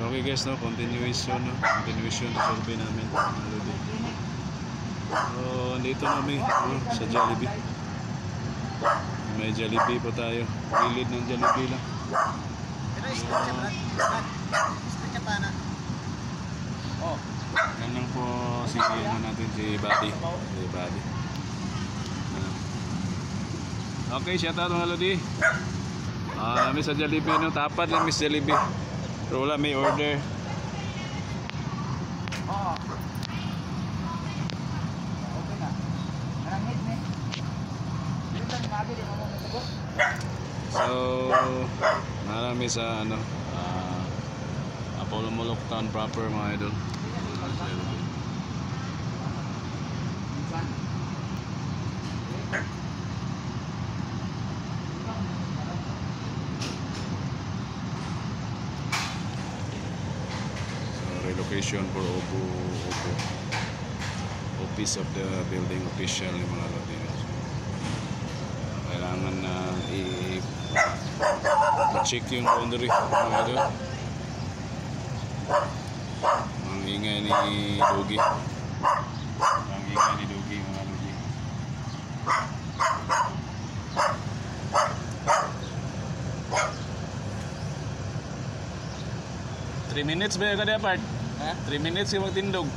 Okay guys, no, continuation sa survey namin. So, andito namin sa Jollibee. May Jollibee po tayo. Gilid ng Jollibee lang. Yan lang po si natin, si Buddy. Okay, shout out mga Lodi. Kami sa Jollibee, no? Tapat lang Miss Jollibee. Pero wala may order. So, marami sa Apollo Molok Town proper mga idol. Relocation for Opo office of the building official yung mga Latinos. Kailangan na i-check yung boundary mga idol. Ang ingay ni Dogi mga Dogi. 3 minutes ba yung kada part? Ha? 3 minutes yung magtindog.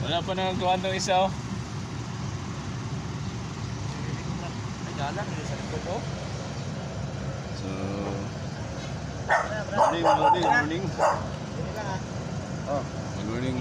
Wala pa nang kuhan ng isa oh. So morning. Good morning.